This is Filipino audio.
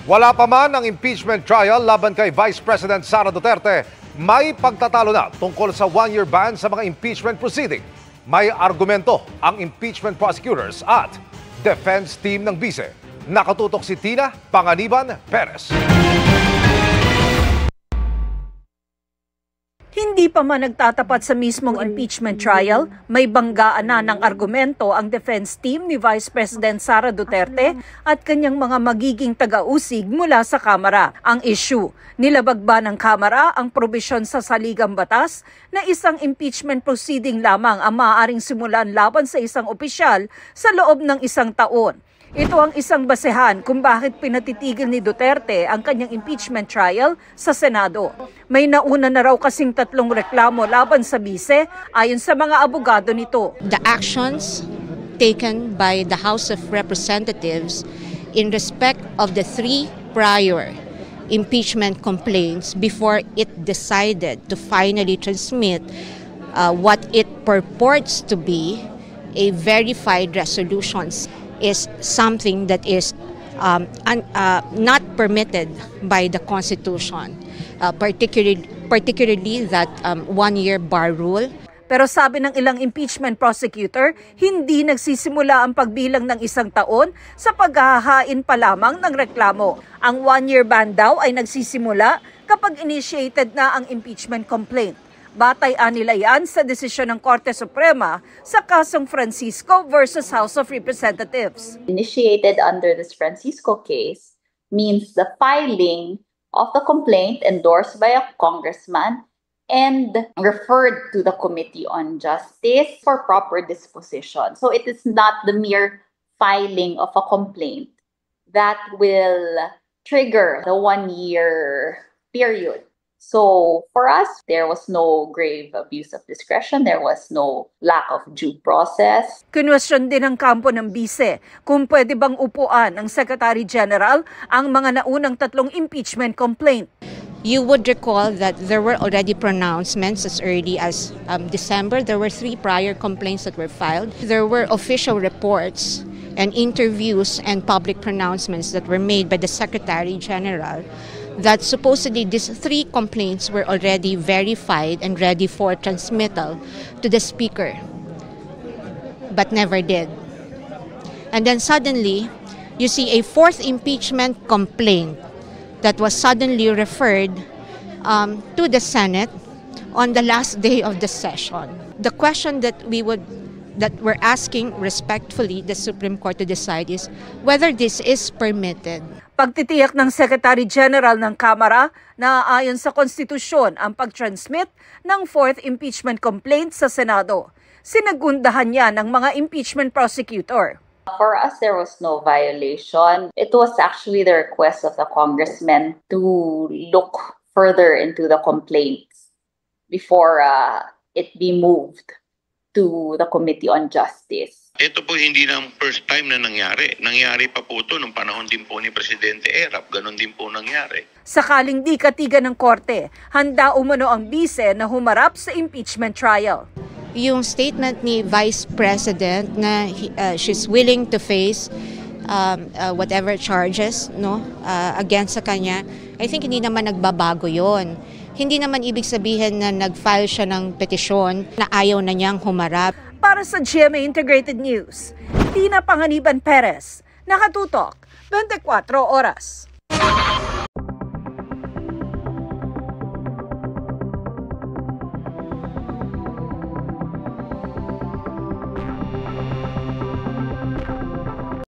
Wala pa man ang impeachment trial laban kay Vice President Sara Duterte, may pagtatalo na tungkol sa one-year ban sa mga impeachment proceeding. May argumento ang impeachment prosecutors at defense team ng bise. Nakatutok si Tina Panganiban Perez. Hindi pa man nagtatapat sa mismong impeachment trial, may banggaan na ng argumento ang defense team ni Vice President Sara Duterte at kanyang mga magiging taga-usig mula sa Kamara. Ang issue, nilabag ba ng Kamara ang probisyon sa saligang batas na isang impeachment proceeding lamang ang maaaring simulan laban sa isang opisyal sa loob ng isang taon. Ito ang isang basehan kung bakit pinatitigil ni Duterte ang kanyang impeachment trial sa Senado. May nauna na raw kasing 3 reklamo laban sa bise ayon sa mga abogado nito. The actions taken by the House of Representatives in respect of the 3 prior impeachment complaints before it decided to finally transmit what it purports to be a verified resolutions is something that is not permitted by the Constitution, particularly that one-year bar rule. Pero sabi ng ilang impeachment prosecutor, hindi nagsisimula ang pagbilang ng isang taon sa paghahain pa lamang ng reklamo. Ang one-year ban daw ay nagsisimula kapag initiated na ang impeachment complaint. Batay nila yan sa desisyon ng Korte Suprema sa kasong Francisco versus House of Representatives. Initiated under this Francisco case means the filing of the complaint endorsed by a congressman and referred to the Committee on Justice for proper disposition. So it is not the mere filing of a complaint that will trigger the one-year period. So for us, there was no grave abuse of discretion. There was no lack of due process. Kinwestiyon din ng kampo ng bise kung pwede bang upuan ng Secretary General ang mga naunang 3 impeachment complaint. You would recall that there were already pronouncements as early as December. There were 3 prior complaints that were filed. There were official reports and interviews and public pronouncements that were made by the Secretary General that supposedly these 3 complaints were already verified and ready for transmittal to the Speaker, but never did. And then suddenly, you see a 4th impeachment complaint that was suddenly referred to the Senate on the last day of the session. The question that we're asking respectfully the Supreme Court to decide is whether this is permitted. Pagtitiyak ng Secretary General ng Kamara na ayon sa konstitusyon ang pag-transmit ng 4th impeachment complaint sa Senado. Sinagundahan niya ng mga impeachment prosecutor. For us, there was no violation. It was actually the request of the congressman to look further into the complaints before it be moved to the Committee on Justice. Ito po hindi na first time na nangyari. Nangyari pa po ito nung panahon din po ni Presidente Erap. Ganon din po nangyari. Sakaling di katigan ng korte, handa umano ang bise na humarap sa impeachment trial. Yung statement ni Vice President na she's willing to face whatever charges against sa kanya, I think hindi naman nagbabago yon. Hindi naman ibig sabihin na nag-file siya ng petisyon na ayaw na niyang humarap. Para sa GMA Integrated News, Tina Panganiban Perez, Nakatutok, 24 Oras.